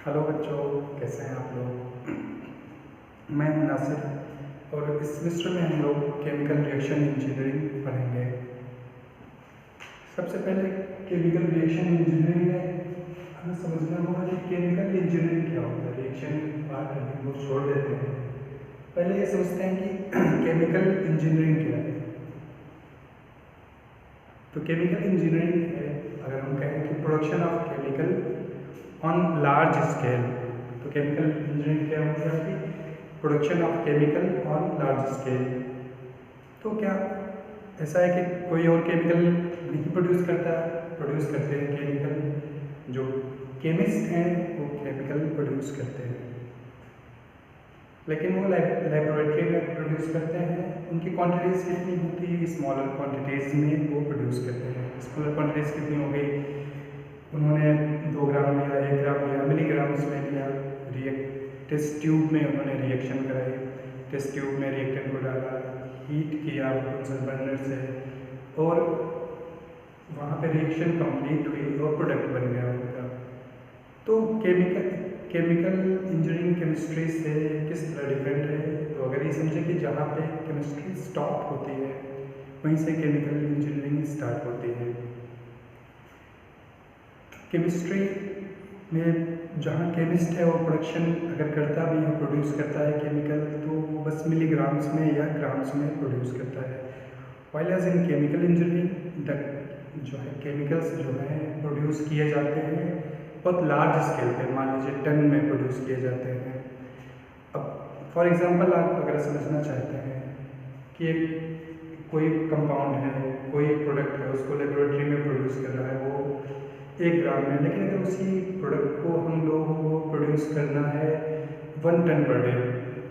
Hello बच्चों, कैसे हैं आप लोग। मैं हूं नासिर और इस सेमेस्टर में हम लोग केमिकल रिएक्शन इंजीनियरिंग पढ़ेंगे। सबसे पहले केमिकल रिएक्शन इंजीनियरिंग में हमें समझना होगा कि केमिकल इंजीनियरिंग क्या होता है। रिएक्शन पार्ट हम लोग छोड़ देते हैं, पहले ये समझते हैं कि केमिकल इंजीनियरिंग क्या है। तो केमिकल इंजीनियरिंग है, अगर हम कहें कि production of chemical on large scale. तो केमिकल इंजीनियरिंग क्या होता है कि production of chemical on large scale. तो क्या ऐसा है कि कोई और केमिकल नहीं प्रोड्यूस करता, प्रोड्यूस करते हैं केमिकल। जो केमिस्ट हैं वो केमिकल प्रोड्यूस करते हैं, लेकिन वो लेबोरेटरी में प्रोड्यूस करते हैं। उनकी क्वांटिटीज़ कितनी होती है, स्मॉलर क्वांटिटीज़ में वो प्रोड्यूस करते हैं। स्मॉलर क्वांटिटीज़ कितनी हो गई, उन्होंने 2 ग्राम लिया, 1 ग्राम लिया, मिलीग्राम्स में लिया। टेस्ट ट्यूब में उन्होंने रिएक्शन कराई, टेस्ट ट्यूब में रिएक्टेंट को डाला, हीट किया बर्नर से, और वहाँ पे रिएक्शन कंप्लीट हुई और प्रोडक्ट बन गया उनका। तो केमिकल इंजीनियरिंग केमिस्ट्री से किस तरह डिफरेंट है। तो अगर ये समझे कि जहाँ पे केमिस्ट्री स्टॉप होती है वहीं से केमिकल इंजीनियरिंग स्टार्ट होती है। केमिस्ट्री में जहाँ केमिस्ट है वो प्रोडक्शन अगर करता भी है, प्रोड्यूस करता है केमिकल, तो वो बस मिलीग्राम्स में या ग्राम्स में प्रोड्यूस करता है। While as in chemical engineering जो है केमिकल्स जो हैं प्रोड्यूस किए जाते हैं बहुत लार्ज स्केल पे, मान लीजिए टन में प्रोड्यूस किए जाते हैं। अब फॉर एग्जांपल आप अगर समझना चाहते हैं कि कोई कंपाउंड है, कोई प्रोडक्ट है, उसको लेबोरेटरी में प्रोड्यूस कर रहा है वो 1 ग्राम में, लेकिन अगर उसी प्रोडक्ट को हम लोगों को प्रोड्यूस करना है 1 टन पर डे,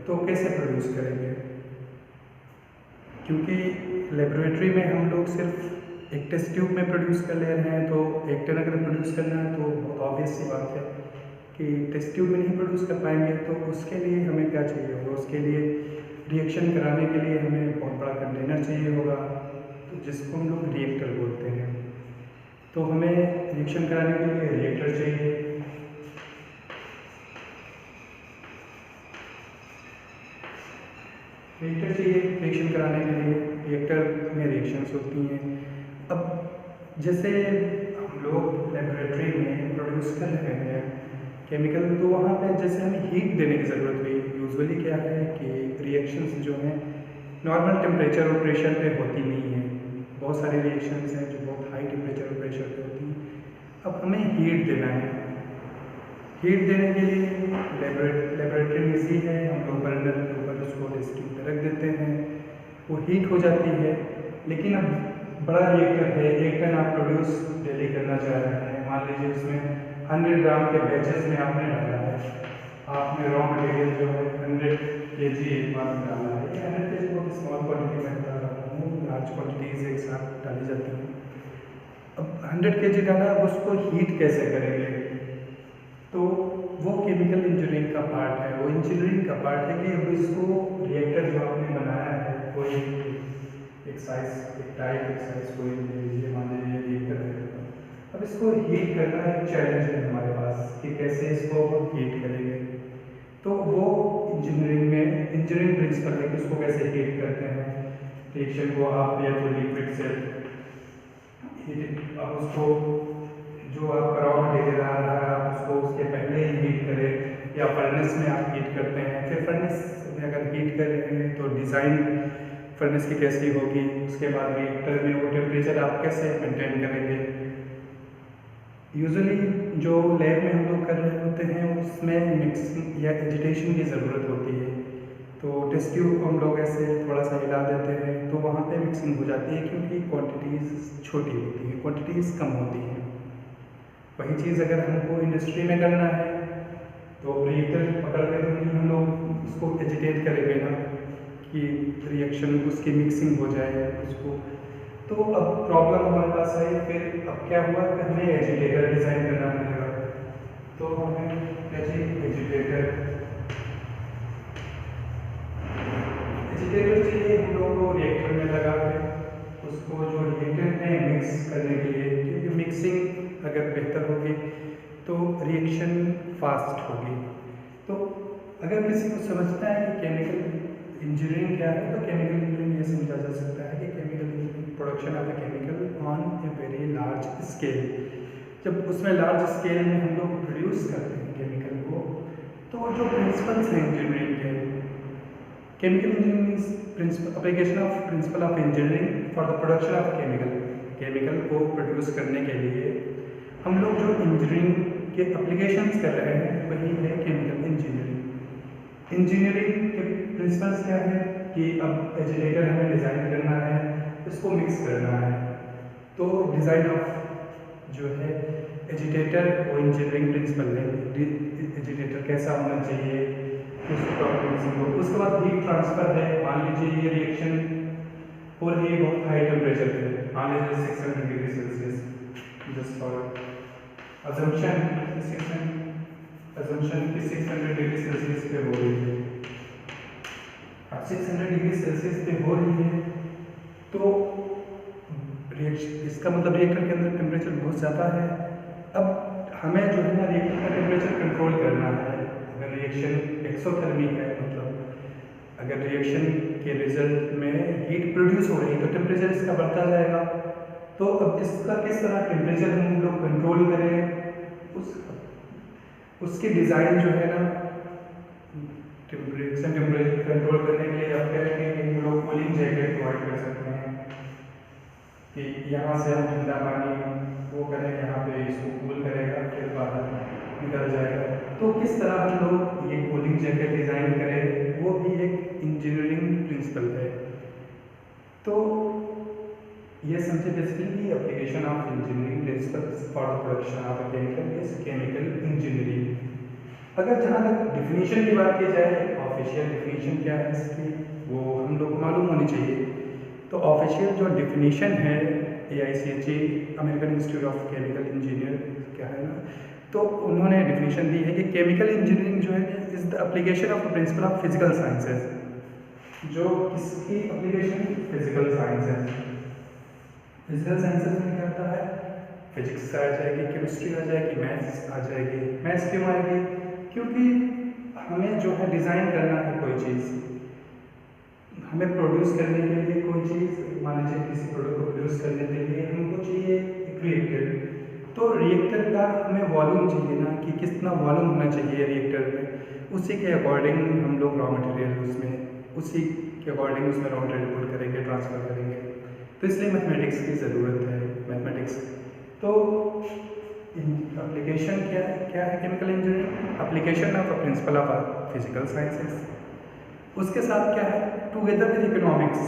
तो कैसे प्रोड्यूस करेंगे। क्योंकि लेबोरेटरी में हम लोग सिर्फ एक टेस्ट ट्यूब में प्रोड्यूस कर ले रहे हैं, तो 1 टन अगर प्रोड्यूस करना है तो बहुत ऑब्वियस सी बात है कि टेस्ट ट्यूब में नहीं प्रोड्यूस कर पाएंगे। तो उसके लिए हमें क्या चाहिए होगा, उसके लिए रिएक्शन कराने के लिए हमें बहुत बड़ा कंटेनर चाहिए होगा, तो जिसको हम लोग रिएक्टर बोलते हैं। तो हमें रिएक्शन कराने के लिए रिएक्टर चाहिए। रिएक्शन कराने के लिए रिएक्टर में रिएक्शंस होती हैं। अब जैसे हम लोग लेबोरेटरी में प्रोड्यूस कर रहे हैं केमिकल, तो वहाँ पे जैसे हमें हीट देने की ज़रूरत हुई। यूजुअली क्या है कि रिएक्शंस जो हैं नॉर्मल टेम्परेचर और प्रेशर पे होती नहीं है। बहुत सारी रिएक्शंस हैं जो बहुत हाई टेम्परेचर और प्रेशर पे होती हैं। अब हमें हीट देना है। हीट देने के लिए लेबोरेटरी में इजी है, हम लोग बर्नर के ऊपर उसको टेस्ट ट्यूब पे रख देते हैं, वो हीट हो जाती है। लेकिन अब बड़ा रिएक्टर है, 1 टन आप प्रोड्यूस डेली करना चाह रहे हैं, मान लीजिए उसमें 100 ग्राम के बैचेस में आपने डाला है। आपने रॉ मटेरियल जो है 100 kg एक बार में डाला है। 100 kg बहुत स्मॉल क्वान्टिटी में बता रहा हूँ, लार्ज क्वान्टिटीज एक साथ डाली जाती हैं। अब 100 kg डाला, अब उसको हीट कैसे करेंगे। तो वो केमिकल इंजीनियरिंग का पार्ट है, वो इंजीनियरिंग का पार्ट है कि अब इसको रिएक्टर जो आपने बनाया है, कोई एक साइज, एक टाइप, एक साइज कोई ले लीजिए, मान लीजिए रिएक्टर है। अब इसको हीट करना एक चैलेंज है हमारे पास कि कैसे इसको हीट करेंगे। तो वो इंजीनियरिंग में इंजीनियरिंग प्रिंसिपल है कि उसको कैसे हीट करते हैं। रिएक्शन को आप या तो लिक्विड से आप उसको जो आपका रॉ मटेरियल आ रहा है आप उसको उसके पहले ही हीट करें, या फर्नेस में आप हीट करते हैं। फिर फर्नेस में अगर हीट कर रहे हैं तो डिज़ाइन फर्नेस की कैसी होगी, उसके बाद रिएक्टर में वो टेम्परेचर आप कैसे मेंटेन करेंगे। यूजुअली जो लैब में हम लोग कर रहे होते हैं उसमें मिक्सिंग या एजिटेशन की ज़रूरत होती है। तो टेस्ट ट्यूब को हम लोग ऐसे थोड़ा सा हिला देते हैं तो वहाँ पे मिक्सिंग हो जाती है, क्योंकि क्वांटिटीज़ छोटी होती हैं, क्वांटिटीज़ कम होती हैं। वही चीज़ अगर हमको इंडस्ट्री में करना है तो रिएक्टर पकड़ के तो नहीं हम लोग उसको एजिटेट करेंगे ना कि रिएक्शन उसकी मिक्सिंग हो जाए उसको। तो अब प्रॉब्लम हमारे पास आई, फिर अब क्या हुआ कि हमें एजिटेटर डिज़ाइन करना पड़ेगा। तो हमें एजिटेटर चाहिए हम लोग को रिएक्टर में लगा के उसको जो रिएक्टेंट है मिक्स करने के लिए, क्योंकि मिक्सिंग अगर बेहतर होगी तो रिएक्शन फास्ट होगी। तो अगर किसी को समझना है कि केमिकल इंजीनियरिंग क्या है, तो केमिकल इंजीनियरिंग ये समझा जा सकता है कि chemical engineering production of the chemical on a very large scale. जब उसमें लार्ज स्केल में हम लोग प्रोड्यूस करते हैं केमिकल को, तो जो प्रिंसिपल्स हैं इंजीनियरिंग के, chemical engineering principle application of principle of engineering for the production of chemical को प्रोड्यूस करने के लिए हम लोग जो इंजीनियरिंग के एप्लीकेशंस कर रहे हैं वही है केमिकल इंजीनियरिंग। इंजीनियरिंग के प्रिंसिपल्स क्या है कि अब एजिटेटर हमें डिज़ाइन करना है, इसको मिक्स करना है, तो डिज़ाइन ऑफ जो है एजिटेटर वो इंजीनियरिंग प्रिंसिपल है। एजिटेटर कैसा होना चाहिए, उसके बाद हीट ट्रांसफ़र है। मान लीजिए ये रिएक्शन हो रही है बहुत हाई टेम्परेचर पे, मान लीजिए 600 degree Celsius, just for assumption कि 600 डिग्री सेल्सियस पे हो रही है। अब 600 डिग्री सेल्सियस पे हो रही है तो रिएक्शन, इसका मतलब रिएक्टर के अंदर टेम्परेचर बहुत ज़्यादा है। अब हमें जो है ना रिएक्टर का टेम्परेचर कंट्रोल करना है। अगर रिएक्शन एक्सोथर्मिक है, मतलब अगर रिएक्शन के रिजल्ट में हीट प्रोड्यूस हो रही है तो टेम्परेचर इसका बढ़ता जाएगा। तो अब इसका किस तरह टेम्परेचर हम लोग कंट्रोल करें, उसकी डिज़ाइन जो है ना टेम्परेचर कंट्रोल करने के लिए आप कह रहे हैं कि हम लोग कूलिंग जैकेट प्रोवाइड कर सकते हैं कि यहाँ से हम ठंडा पानी वो करें, यहाँ पे इसको कूल करेगा, फिर बाहर निकल जाएगा। तो किस तरह हम लोग ये कूलिंग जैकेट डिज़ाइन करें, वो भी एक इंजीनियरिंग प्रिंसिपल है। तो ये समझे basically application of engineering principles for the production of chemical is chemical engineering. अगर जहाँ तक डिफिनीशन की बात की जाए, ऑफिशियल डिफिनीशन क्या है इसकी, वो हम लोग को मालूम होनी चाहिए। तो ऑफिशियल जो डिफिनीशन है AICHE American institute of chemical engineer क्या है ना, तो उन्होंने डिफिनीशन दी है कि केमिकल इंजीनियरिंग जो है is the application of principle of physical sciences. जो इसकी application physical sciences, physical sciences में क्या होता है, फिजिक्स आ जाएगी, केमिस्ट्री आ जाएगी, मैथ्स आ जाएगी। मैथ्स क्यों आएगी, क्योंकि हमें जो है डिज़ाइन करना है कोई चीज़, हमें प्रोड्यूस करने के लिए कोई चीज़, मान लीजिए किसी प्रोडक्ट को प्रोड्यूस करने के लिए हमको चाहिए एक रिएक्टर। तो रिएक्टर का हमें वॉल्यूम चाहिए ना, कि कितना वॉल्यूम होना चाहिए रिएक्टर में, उसी के अकॉर्डिंग हम लोग रॉ मटेरियल उसमें, उसी के अकॉर्डिंग उसमें रॉ मटेरियल पुट करेंगे, ट्रांसफ़र करेंगे। तो इसलिए मैथमेटिक्स की ज़रूरत है, मैथमेटिक्स। तो एप्लीकेशन क्या है chemical engineering, application of a principle of physical sciences. उसके साथ क्या है, टुगेदर विद इकोनॉमिक्स।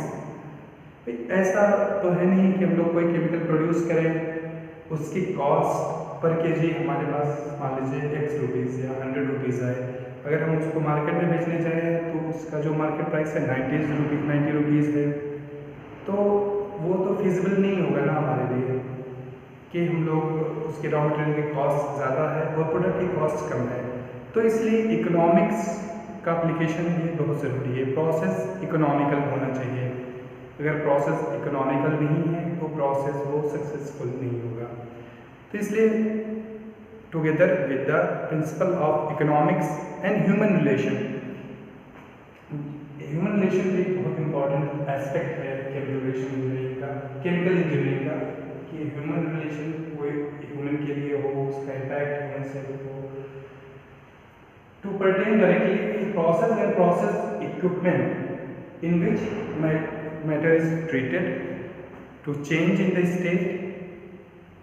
ऐसा तो है नहीं कि हम लोग कोई केमिकल प्रोड्यूस करें, उसकी कॉस्ट पर केजी हमारे पास मान लीजिए X रुपीज़ या 100 रुपीज़ आए, अगर हम उसको मार्केट में बेचने जाएँ तो उसका जो मार्केट प्राइस है 90 रुपीज़ है। तो वो तो फिजिबल नहीं होगा ना हमारे लिए कि हम लोग उसके रॉ मटेरियल की कॉस्ट ज़्यादा है और प्रोडक्ट की कॉस्ट कम है। तो इसलिए इकोनॉमिक्स का एप्लीकेशन ये बहुत ज़रूरी है। प्रोसेस इकोनॉमिकल होना चाहिए। अगर प्रोसेस इकोनॉमिकल नहीं है तो प्रोसेस वो सक्सेसफुल नहीं होगा। तो इसलिए together with the principle of economics and human relation, human relation भी बहुत इंपॉर्टेंट एस्पेक्ट है केमिकल इंजीनियरिंग का, केमिकल इंजीनियरिंग का, कि ह्यूमन रिलेशन कोई ह्यूमन के लिए हो, उसका इम्पैक्ट ह्यूमन से हो, to pertain directly to process and process equipment in which matter is treated, to change in the state,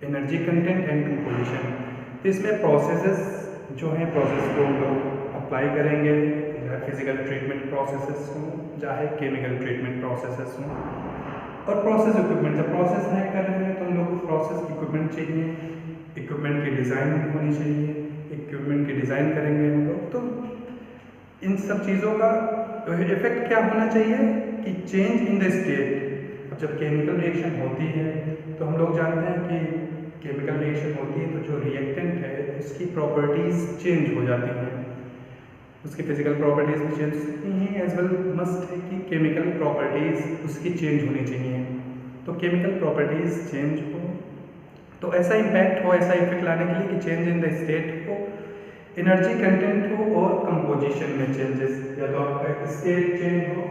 energy content and composition. तो इसमें प्रोसेसेस जो हैं, प्रोसेस को हम लोग अप्लाई करेंगे, चाहे फिजिकल ट्रीटमेंट प्रोसेसेस हों, चाहे केमिकल ट्रीटमेंट प्रोसेसेस हों। और प्रोसेस इक्विपमेंट, जब प्रोसेस है कर रहे हैं तो हम लोग को प्रोसेस इक्विपमेंट चाहिए, इक्विपमेंट की डिज़ाइन होनी चाहिए, इक्विपमेंट की डिज़ाइन करेंगे हम लोग। तो इन सब चीज़ों का इफेक्ट क्या होना चाहिए कि चेंज इन द स्टेट। अब जब केमिकल रिएक्शन होती है तो हम लोग जानते हैं कि केमिकल रिएक्शन होती है तो जो रिएक्टेंट है उसकी प्रॉपर्टीज़ चेंज हो जाती हैं, उसकी फिजिकल प्रॉपर्टीज़ भी चेंज हो सकती हैं, एज वेल मस्ट है कि केमिकल प्रॉपर्टीज़ उसकी चेंज होनी चाहिए। तो केमिकल प्रॉपर्टीज़ चेंज हो तो ऐसा इम्पैक्ट हो, ऐसा इफेक्ट लाने के लिए कि चेंज इन द स्टेट हो, एनर्जी कंटेंट हो और कंपोजिशन में चेंजेस, या तो आपका स्टेट चेंज हो,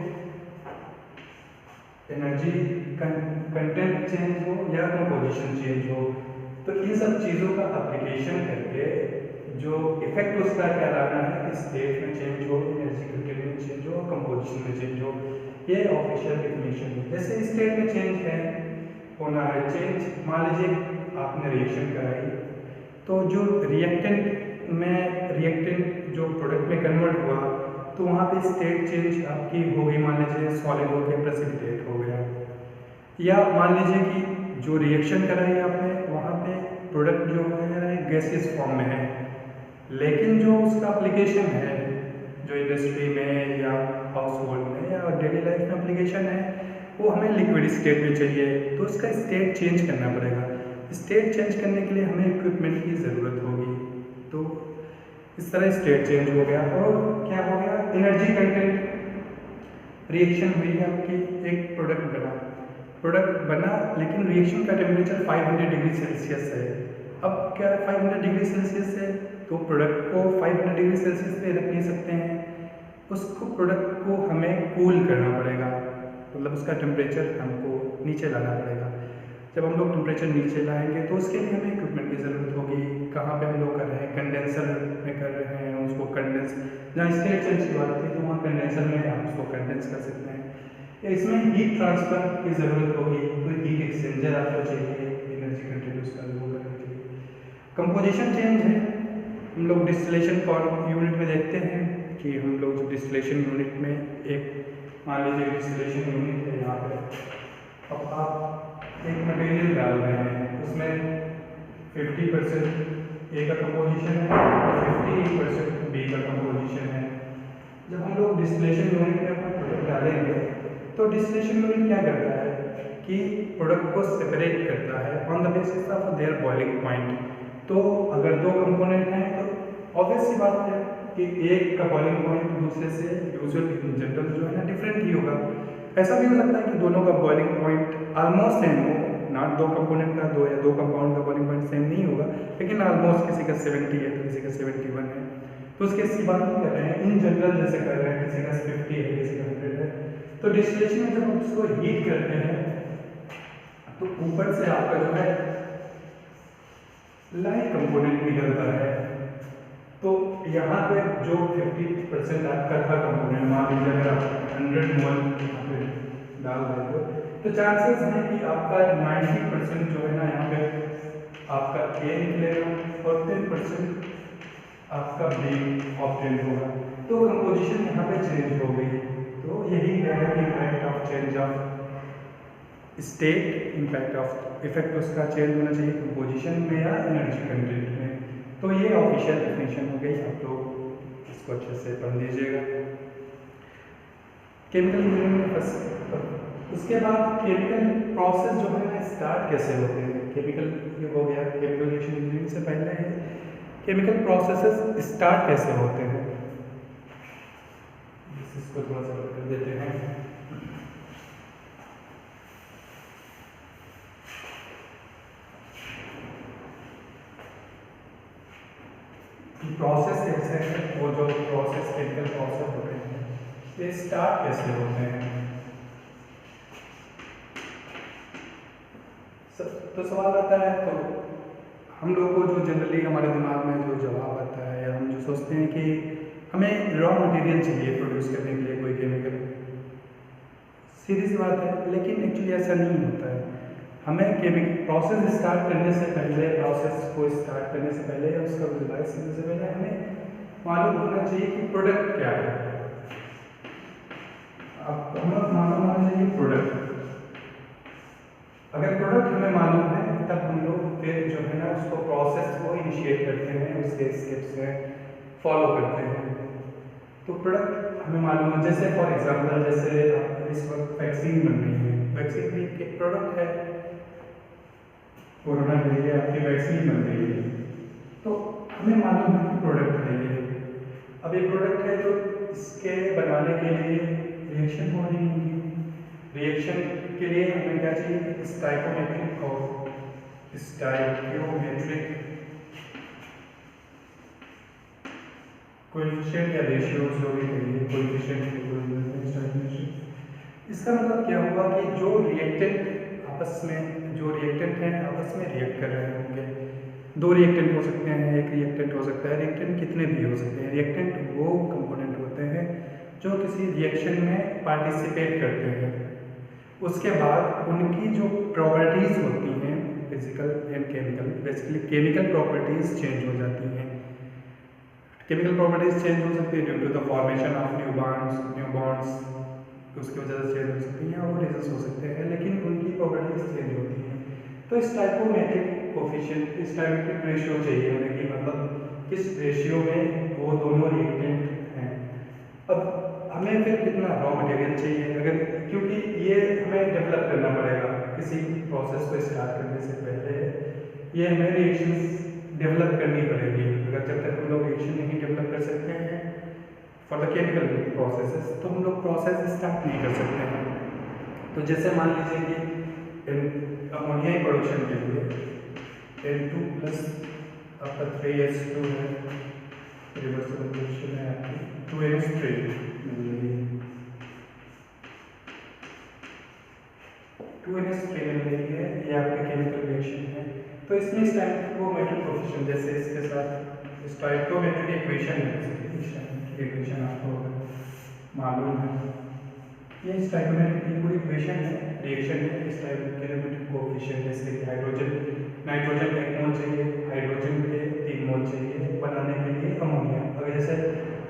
एनर्जी कंटेंट चेंज हो या कंपोजिशन चेंज हो। तो इन सब चीज़ों का एप्लीकेशन करके जो इफेक्ट उसका क्या लाना है कि स्टेट में चेंज हो, एनर्जी कंटेंट में चेंज हो, कंपोजिशन में चेंज हो, ये ऑफिशियल डेफिनेशन है। जैसे स्टेट में चेंज है, होना है चेंज, मान लीजिए आपने रिएक्शन कराई तो जो रिएक्टेंट जो प्रोडक्ट में कन्वर्ट हुआ तो वहाँ पे स्टेट चेंज आपकी हो गई, मान लीजिए सॉलिड हो गया, प्रेसिपिटेट हो गया। या मान लीजिए कि जो रिएक्शन कराई आपने वहाँ पे प्रोडक्ट जो है गैसियस फॉर्म में है, लेकिन जो उसका एप्लीकेशन है जो इंडस्ट्री में या हाउस होल्ड में या डेली लाइफ में एप्लीकेशन है वो हमें लिक्विड स्टेट में चाहिए, तो उसका स्टेट चेंज करना पड़ेगा। स्टेट चेंज करने के लिए हमें इक्विपमेंट की ज़रूरत होगी। तो इस तरह स्टेट चेंज हो गया। और क्या हो गया, एनर्जी कंटेंट, रिएक्शन हुई है आपकी, एक प्रोडक्ट बना लेकिन रिएक्शन का टेम्परेचर 500 डिग्री सेल्सियस है। अब क्या 500 डिग्री सेल्सियस है तो प्रोडक्ट को 500 डिग्री सेल्सियस पे रख नहीं सकते हैं, उसको प्रोडक्ट को हमें कूल करना पड़ेगा, मतलब उसका टेम्परेचर हमको नीचे लाना पड़ेगा। जब हम लोग टेम्परेचर नीचे लाएंगे तो उसके लिए हमें इक्विपमेंट की ज़रूरत होगी। कहाँ पे हम लोग कर रहे हैं, कंडेंसर में कर रहे हैं, उसको कंडेंस, जहाँ स्टेट चेंज की बात थी तो वहाँ कंडेंसर में आप उसको कंडेंस कर सकते हैं। या इसमें हीट ट्रांसफ़र की ज़रूरत होगी तो हीट एक्सचेंजर आपको चाहिए एनर्जी कंटेंट उसका लो करने के लिए। कंपोजिशन चेंज है, हम लोग डिस्टिलेशन यूनिट में देखते हैं कि हम लोग जो डिस्टिलेशन यूनिट में एक, मान लीजिए डिस्टिलेशन यूनिट है यहाँ पे, अब आप एक मटेरियल डाल रहे हैं, उसमें 50% ए का कंपोजिशन है और 50% बी का कंपोजिशन है। जब हम लोग डिस्टिलेशन यूनिट में अपना प्रोडक्ट डालेंगे तो डिस्टिलेशन यूनिट क्या करता है कि प्रोडक्ट को सेपरेट करता है on the basis of their boiling point. तो अगर दो कंपोनेंट हैं तो ऑब्वियस सी बात है कि एक का बॉइलिंग पॉइंट दूसरे से यूजुअल इन जनरल जो है ना डिफरेंट ही होगा। ऐसा भी हो सकता है कि दोनों का बॉइलिंग पॉइंट ऑलमोस्ट सेम हो, नॉट दो कंपोनेंट का दो या दो कंपाउंड का बॉइलिंग पॉइंट सेम नहीं होगा, लेकिन ऑलमोस्ट किसी का 70 है तो किसी का 71 है, तो उसके इसकी बात नहीं कर रहे हैं, इन जनरल जैसे कर रहे हैं, किसी का 50 है किसी का 100 है। तो डिस्टिलेशन में जब हम उसको हीट करते हैं तो ऊपर से आपका जो है लाइट कंपोनेंट निकलता है। तो यहाँ पे जो 50% आपका था कंपोनेंट, मान लीजिए अगर आप 100 मोल यहाँ पे डाल रहे हो तो चांसेस हैं कि आपका 90% जो है ना यहाँ पे आपका ए निकलेगा और 10% आपका बी ऑप्टेन होगा। तो कंपोजिशन यहाँ पे चेंज हो गई। तो यही है कि impact of change of state, impact of effect उसका चेंज होना चाहिए कंपोजिशन में या एनर्जी कंटेंट में। तो ये ऑफिशियल डेफिनेशन हो गई, आप लोग इसको अच्छे से पढ़ लीजिएगा। केमिकल इंजीनियरिंग में बस उसके बाद केमिकल प्रोसेस जो है ना स्टार्ट कैसे होते हैं, केमिकल ये हो गया, केमिकल रिएक्शन इंजीनियरिंग से पहले है केमिकल प्रोसेसेस स्टार्ट कैसे होते हैं, इसको थोड़ा सा कर देते हैं। प्रोसेस कैसे है, वो जो प्रोसेस केमिकल प्रोसेस होते हैं ये स्टार्ट कैसे होते हैं। तो सवाल आता है, तो हम लोग को जो जनरली हमारे दिमाग में जो जवाब आता है या हम जो सोचते हैं कि हमें रॉ मटेरियल चाहिए प्रोड्यूस करने के लिए कोई केमिकल, सीधी सी बात है, लेकिन एक्चुअली ऐसा नहीं होता है। हमें केमिकल प्रोसेस स्टार्ट करने से पहले, प्रोसेस को स्टार्ट करने से पहले या उसका विजुलाइज करने से पहले हमें मालूम होना चाहिए कि प्रोडक्ट क्या है। अब हमें मालूम होना चाहिए प्रोडक्ट, अगर प्रोडक्ट हमें मालूम है तब हम लोग फिर जो है ना उसको प्रोसेस को इनिशिएट करते हैं, उसके स्टेप्स में फॉलो करते हैं। तो प्रोडक्ट हमें मालूम है, जैसे फॉर एग्जांपल जैसे इस वक्त वैक्सीन बन रही है, वैक्सीन भी एक प्रोडक्ट है, कोरोना के लिए आपकी वैक्सीन बन रही है, तो हमें मालूम है कि प्रोडक्ट है ये। अब ये प्रोडक्ट है तो इसके बनाने के लिए रिएक्शन हो रही होगी, रिएक्शन के लिए हमें क्या चाहिए, स्टाइकोमेट्रिक कर्व, स्टाइकियोमेट्रिक कोएफिशिएंट या रेशियो जो भी कहिए, कोएफिशिएंट स्टाइकियोमेट्रिक। इसका मतलब क्या हुआ कि जो रिएक्टेंट आपस में, जो रिएक्टेंट हैं आपस में रिएक्ट कर रहे होंगे। दो रिएक्टेंट हो सकते हैं, एक रिएक्टेंट हो सकता है, रिएक्टेंट कितने भी हो सकते हैं। रिएक्टेंट वो कंपोनेंट होते हैं जो किसी रिएक्शन में पार्टिसिपेट करते हैं। उसके बाद उनकी जो प्रॉपर्टीज़ होती हैं physical and chemical, basically chemical properties change हो जाती हैं। केमिकल प्रॉपर्टीज़ चेंज हो सकती है due to the formation of new bonds, उसकी वजह से चेंज हो सकती हैं, और रीजंस हो सकते हैं, लेकिन उनकी प्रॉपर्टीज़ चेंज होती हैं। तो स्टाइकोमेट्रिक कोफिशिएंट, स्टाइकोमेट्रिक रेशियो चाहिए हमें कि मतलब किस रेशियो में वो दोनों रिएक्टेंट हैं। अब हमें फिर कितना रॉ मटेरियल चाहिए, अगर क्योंकि ये हमें डेवलप करना पड़ेगा किसी प्रोसेस को स्टार्ट करने से पहले। ये हमें रिएक्शंस डेवलप करनी पड़ेगी। अगर जब तक हम लोग रिएक्शन नहीं डेवलप कर सकते हैं फॉर द केमिकल प्रोसेसेस, तो हम लोग प्रोसेस स्टार्ट नहीं कर सकते हैं। तो जैसे मान लीजिए कि अमोनिया प्रोडक्शन के लिए N2 प्लस आपका 3H2 है, रिवर्सिबल रिएक्शन है आपकी 2NH3 मिल रही है, 2NH3 मिल रही है, ये आपकी केमिकल रिएक्शन है। तो इसमें स्टाइकोमेट्रिक कोफिशिएंट, जैसे इसके साथ स्टाइकोमेट्रिक इक्वेशन है, इक्वेशन आपको मालूम है, ये स्टाइकोमेट्रिक इक्वेशन है, रिएक्शन है स्टाइकोमेट्रिक कोफिशिएंट। जैसे कि नाइट्रोजन का 1 मोल चाहिए, हाइड्रोजन के 3 मोल चाहिए बनाने के लिए अमोनिया। अगर जैसे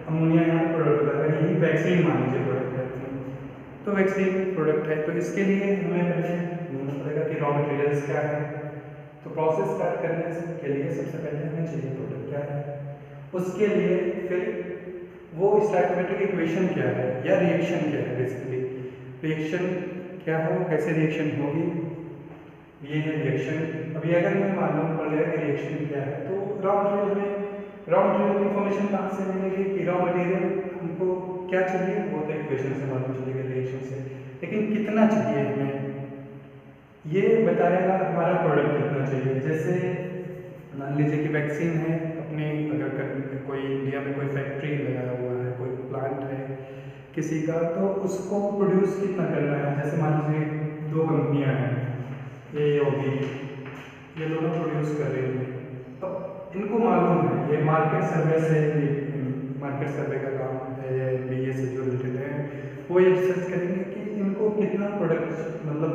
अमोनिया यहाँ प्रोडक्ट होता है, यही वैक्सीन मान लीजिए प्रोडक्ट है, तो वैक्सीन प्रोडक्ट है, तो इसके लिए हमें पहले ढूंढना पड़ेगा कि रॉ मटेरियल्स क्या है। तो प्रोसेस स्टार्ट करने के लिए सबसे पहले हमें चाहिए प्रोडक्ट क्या है, उसके लिए फिर वो स्टाइकोमेट्रिक इक्वेशन क्या है या रिएक्शन क्या है। बेसिकली रिएक्शन क्या है, वो कैसे रिएक्शन होगी, ये है रिएक्शन। अभी अगर हमें मालूम पड़ गया कि रिएक्शन क्या है, तो रॉ मटेरियल इन्फॉर्मेशन कहाँ से मिलेगी कि रॉ मटेरियल हमको क्या चाहिए, वो तो इक्वेशन से मालूम चलेगा, रिएक्शन से। लेकिन कितना चाहिए हमें, ये बताएगा हमारा प्रोडक्ट कितना चाहिए। जैसे मान लीजिए कि वैक्सीन है अपने, अगर कोई इंडिया में कोई फैक्ट्री लगाया हुआ है, कोई प्लांट है किसी का, तो उसको प्रोड्यूस कितना करना है। जैसे मान लीजिए 2 कंपनियां हैं, ए और बी, ये दोनों प्रोड्यूस कर रही हैं। अब इनको मालूम है, ये मार्केट सर्वे से, मार्केट सर्वे का काम है, BA से जो रिलेटेड है, वो ये रिसर्च करेंगे कि इनको कितना प्रोडक्ट, मतलब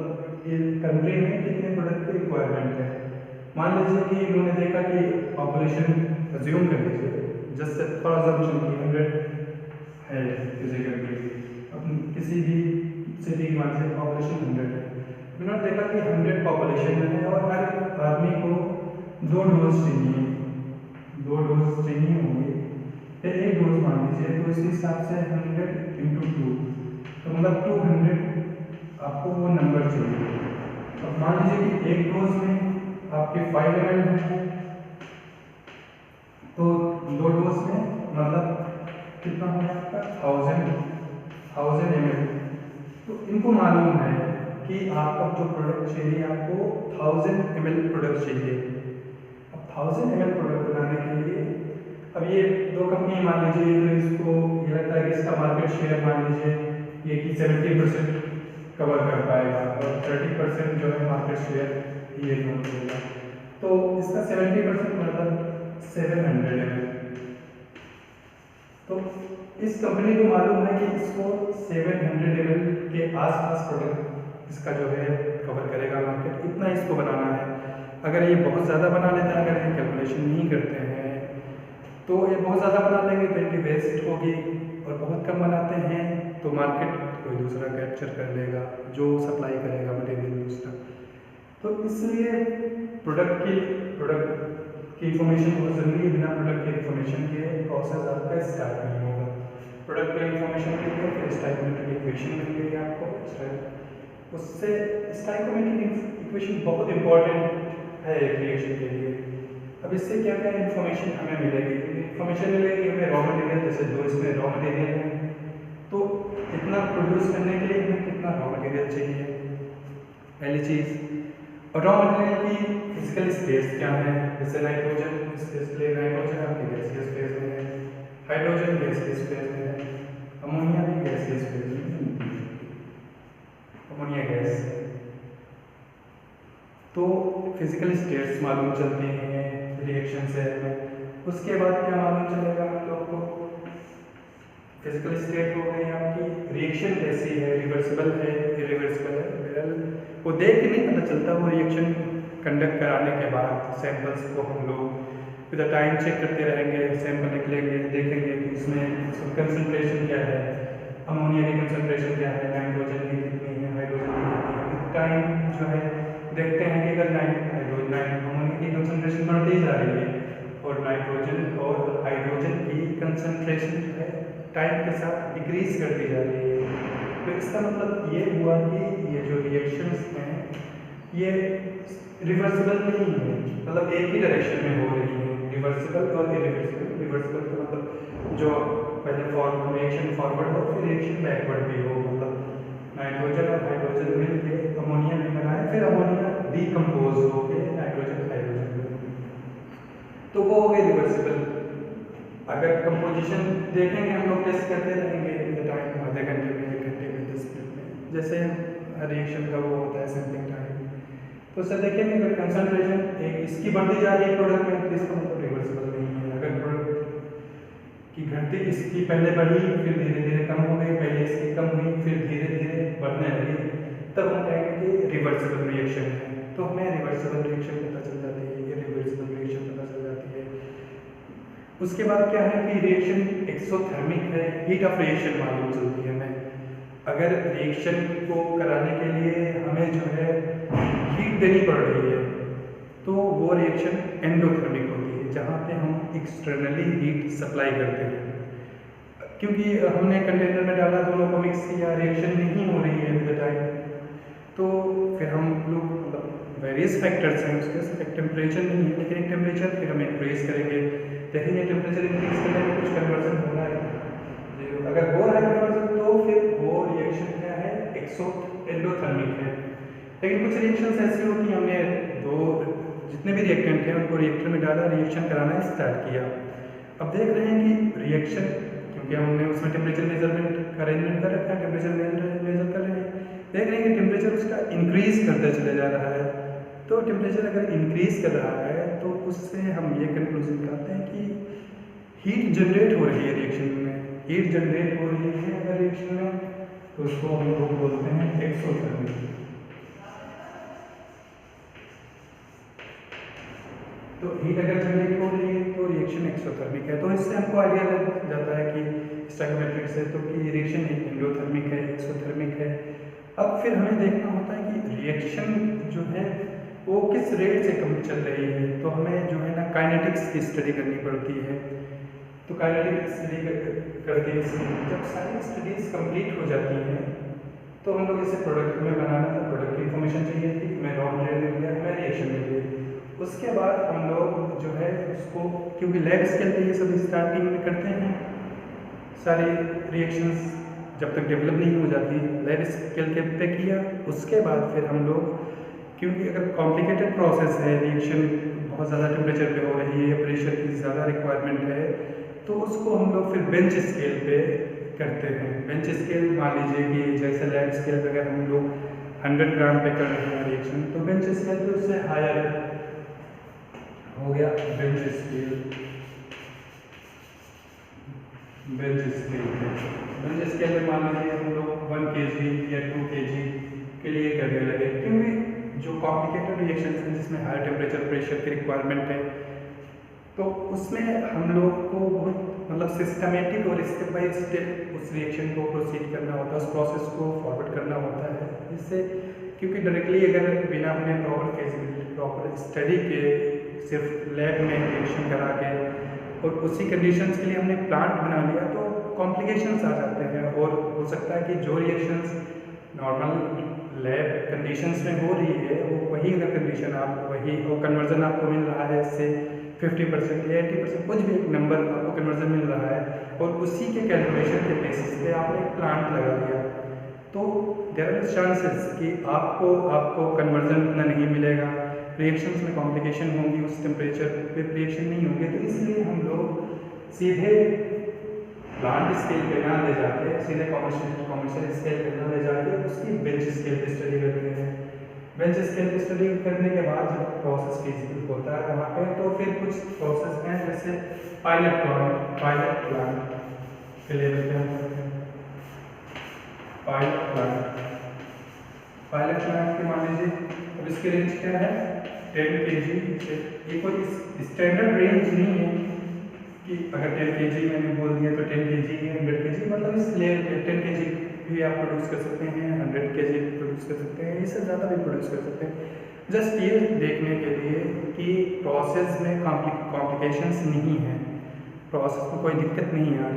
ये कंट्री में कितने प्रोडक्ट की रिक्वायरमेंट है। मान लीजिए कि इन्होंने देखा कि पॉपुलेशन, अज्यूम कर लीजिए जस्ट फॉर अजम्पशन की 100 है किसी कंट्री, अब किसी भी सिटी की मान लीजिए पॉपुलेशन 100 है। इन्होंने देखा कि 100 पॉपुलेशन है और हर आदमी को 2 डोज चाहिए, 2 डोज चाहिए होंगे, फिर 1 डोज मान लीजिए, तो इस हिसाब से 100 × 2, तो मतलब 200 आपको वो नंबर चाहिए। अब मान लीजिए कि 1 डोज में आपके 5 ml है, तो 2 डोज में मतलब कितना हो गया आपका 1000 ml। तो इनको मालूम है कि आपका जो प्रोडक्ट चाहिए, आपको 1000 ml प्रोडक्ट चाहिए। अब 1000 ml प्रोडक्ट बनाने के लिए, अब ये 2 कंपनी मान लीजिए, तो इसको ये लगता है कि इसका मार्केट शेयर मान लीजिए ये कि 70% कवर कर पाएगा और 30% जो है मार्केट शेयर ये होगा। तो इसका 70% मतलब 700 ml। तो इस कंपनी को मालूम है कि इसको 700 ml के आसपास प्रोडक्ट इसका जो है कवर करेगा मार्केट, इतना इसको बनाना है। अगर ये बहुत ज़्यादा बना लेता है, अगर ये कैलकुलेशन नहीं करते हैं, तो ये बहुत ज़्यादा बना लेंगे तो इनकी वेस्ट होगी, और बहुत कम बनाते हैं तो मार्केट कोई दूसरा कैप्चर कर लेगा जो सप्लाई करेगा मटेरियल दूसरा। तो इसलिए प्रोडक्ट की इंफॉर्मेशन बहुत ज़रूरी है। बिना प्रोडक्ट की इंफॉर्मेशन के प्रोसेस आपका स्टार्ट नहीं होगा। प्रोडक्ट की इंफॉर्मेशन के लिए फिर स्टाइकोमेट्रिक इक्वेशन मिल गई आपको, उससे स्टाइकोमेट्रिक इक्वेशन बहुत इंपॉर्टेंट है एक रिएक्शन के लिए। अब इससे क्या क्या इन्फॉर्मेशन हमें मिलेगी, इन्फॉर्मेशन मिलेगी हमें रॉ मटेरियल, जैसे 2 इसमें रॉ मटेरियल है, तो इतना प्रोड्यूस करने के लिए हमें कितना रॉ मटेरियल चाहिए, पहली चीज़। और रॉ मटेरियल की फिजिकल स्टेट्स क्या हैं, जैसे नाइट्रोजन स्पेस के लिए नाइट्रोजन आपके गैसीय फेज में है, हाइड्रोजन गैसीय फेज में है, अमोनिया भी गैसीय फेज में है, अमोनिया गैस। तो फिजिकल स्टेट्स मालूम चलती हैं रिएक्शन से हमें। उसके बाद क्या मालूम चलेगा हम लोग को, फिजिकल स्टेट हो गई आपकी, रिएक्शन कैसी है, रिवर्सिबल है, इरिवर्सिबल है। वो देख के नहीं पता चलता, वो रिएक्शन कंडक्ट कराने के बाद सैंपल्स को हम लोग विद टाइम चेक करते रहेंगे, सैंपल निकलेंगे, देखेंगे कि इसमें कंसंट्रेशन क्या है, अमोनिया की कंसंट्रेशन क्या है, नाइट्रोजन की कितनी है, हाइड्रोजन की कितनी है। टाइम जो है देखते हैं कि अगर अमोनिया की कंसंट्रेशन बढ़ती जा रही है और नाइट्रोजन और हाइड्रोजन की कंसंट्रेशन जो है टाइम के साथ डिक्रीज करती जा रही है, तो इसका मतलब ये हुआ कि ये जो रिएक्शंस हैं ये रिवर्सिबल नहीं है, मतलब एक ही डायरेक्शन में हो रही है, रिवर्सिबल और इरिवर्सिबल। रिवर्सिबल का मतलब जो पहले रिएक्शन फॉरवर्ड हो फिर रिएक्शन बैकवर्ड भी हो, मतलब नाइट्रोजन और हाइड्रोजन मिलके अमोनिया में बनाए, फिर अमोनिया डीकम्पोज हो के नाइट्रोजन हाइड्रोजन में, तो वो हो गए रिवर्सिबल। अगर कंपोजिशन देखेंगे हम लोग टेस्ट करते रहेंगे टाइम, आधे घंटे में, 1 घंटे में, 10 मिनट में, जैसे रिएक्शन का वो होता है सैंपलिंग टाइम। तो सर देखेंगे अगर कंसंट्रेशन एक इसकी बढ़ती जा रही है प्रोडक्ट में, तो इसका मतलब रिवर्सिबल नहीं है। अगर प्रोडक्ट की घटती इसकी पहले बढ़ी फिर धीरे धीरे कम हो गई, पहले इसकी कम हुई फिर धीरे धीरे बढ़ने लगी, तब हम कहेंगे कि रिवर्सिबल रिएक्शन है। तो हमें रिवर्सिबल रिएक्शन पता चल जाती है, ये रिवर्सिबल रिएक्शन पता चल जाती है। उसके बाद क्या है कि रिएक्शन एक्सोथर्मिक है, हीट ऑफ रिएक्शन मालूम चलती है हमें। अगर रिएक्शन को कराने के लिए हमें जो है हीट देनी पड़ रही है तो वो रिएक्शन एंडोथर्मिक होती है, जहाँ पे हम एक्सटर्नली हीट सप्लाई करते हैं। क्योंकि हमने कंटेनर में डाला, दोनों को मिक्स किया, रिएक्शन नहीं हो रही है विद टाइम, तो फिर हम लोग मतलब वेरियस फैक्टर्स हैं उसके, एक टेम्परेचर नहीं है लेकिन एक टेम्परेचर फिर हम इंक्रीज करेंगे, देखेंगे टेम्परेचर इंक्रीज करने में कुछ कन्वर्जन हो रहा है, अगर हो रहा है कन्वर्जन तो फिर वो रिएक्शन क्या है, एंडोथर्मिक है। लेकिन कुछ रिएक्शंस ऐसी होती हैं, हमने जितने भी रिएक्टेंट हैं उनको रिएक्टर में डाला, रिएक्शन कराना स्टार्ट किया। अब देख रहे हैं कि रिएक्शन, क्योंकि हमने उसमें टेम्परेचर मेजरमेंट का अरेंजमेंट कर रखा है, टेम्परेचर मेजर कर रहे हैं, देख रहे हैं कि टेम्परेचर उसका इंक्रीज करते चले जा रहा है। तो टेम्परेचर अगर इंक्रीज कर रहा है तो उससे हम ये कंक्लूजन निकालते हैं कि हीट जनरेट हो रही है रिएक्शन में, हीट जनरेट हो रही है अगर रिएक्शन में, तो उसको हम लोग बोलते हैं एक्सोथर्मिक। तो हीट अगर जनरेट हो रही है तो रिएक्शन एक्सोथर्मिक है। तो इससे हमको आइडिया लग जाता है कि स्टोइकोमेट्रिक से तो कि रिएक्शन एंडोथर्मिक है, एक्सोथर्मिक है। अब फिर हमें देखना होता है कि रिएक्शन जो है वो किस रेट से कम चल रही है, तो हमें जो है ना काइनेटिक्स की स्टडी करनी पड़ती है। तो काइनेटिक स्टडी करके जब सारी स्टडीज कंप्लीट हो जाती हैं तो हम लोग इसे प्रोडक्ट में बनाना था, प्रोडक्ट की इन्फॉर्मेशन चाहिए थी, हमें रॉ मटेरियल मिल गया, हमें रिएक्शन मिल गई। उसके बाद हम लोग जो है उसको, क्योंकि लैब स्केल पे ये सब स्टार्टिंग में करते हैं, सारी रिएक्शंस जब तक डेवलप नहीं हो जाती, लैब स्केल के पे किया। उसके बाद फिर हम लोग, क्योंकि अगर कॉम्प्लिकेटेड प्रोसेस है, रिएक्शन बहुत ज़्यादा टेम्परेचर पे हो रही है, प्रेशर की ज़्यादा रिक्वायरमेंट है, तो उसको हम लोग फिर बेंच स्केल पे करते हैं। बेंच स्केल मान लीजिए कि जैसे लैब स्केल पे अगर हम लोग 100 ग्राम पे कर रहे हैं रिएक्शन, तो बेंच स्केल पे उससे हायर हो गया बेंच स्केल। बेंच स्केल में मान लीजिए हम लोग 1 kg या 2 kg के लिए करने लगे, क्योंकि जो कॉम्प्लिकेटेड रिएक्शन हैं जिसमें हाई टेम्परेचर प्रेशर की रिक्वायरमेंट है, तो उसमें हम लोग को बहुत मतलब सिस्टमेटिक और स्टेप बाय स्टेप उस रिएक्शन को प्रोसीड करना होता है, उस प्रोसेस को फॉरवर्ड करना होता है। इससे क्योंकि डायरेक्टली अगर बिना अपने प्रॉपर फेसिलिटी, प्रॉपर स्टडी के सिर्फ लैब में रिएक्शन करा के और उसी कंडीशंस के लिए हमने प्लांट बना लिया तो कॉम्प्लिकेशंस आ जाते हैं, और हो सकता है कि जो रिएक्शंस नॉर्मल लैब कंडीशंस में हो रही है वो वही अगर कंडीशन आप वही और कन्वर्जन आपको मिल रहा है, इससे 50% या 80% कुछ भी एक नंबर आपको कन्वर्जन मिल रहा है, और उसी के कैलकुलेशन के बेसिस पे आपने एक प्लांट लगा दिया, तो देयर आर चांसेस कि आपको कन्वर्जन इतना नहीं मिलेगा, रिएक्शंस में कॉम्प्लिकेशन होंगी, उस टेम्परेचर पे रिएक्शन नहीं होंगे। तो इसलिए हम लोग सीधे प्लांट स्केल पे ना ले जाके, सीधे कॉमर्शियल स्केल पे ना ले जाके उसकी बेंच स्केल पे स्टडी करते हैं। बेंच स्केल पे स्टडी करने के बाद जब प्रोसेस फिजिबल होता है वहाँ पे, तो फिर कुछ प्रोसेस हैं जैसे पायलट प्लांट के लेवल पे हम करते हैं। पायलट प्लांट के मान लीजिए अब इसकी रेंज क्या है 10 kg से, ये कोई स्टैंडर्ड रेंज नहीं है कि अगर 10 kg मैंने बोल दिया तो 10 kg है 100 kg, मतलब इस लेवल पे 10 kg भी आप प्रोड्यूस कर सकते हैं, 100 kg प्रोड्यूस कर सकते हैं, इससे ज़्यादा भी प्रोड्यूस कर सकते हैं। जस्ट ये देखने के लिए कि प्रोसेस में कॉम्प्लिकेशंस नहीं है, प्रोसेस में कोई दिक्कत नहीं आ रही।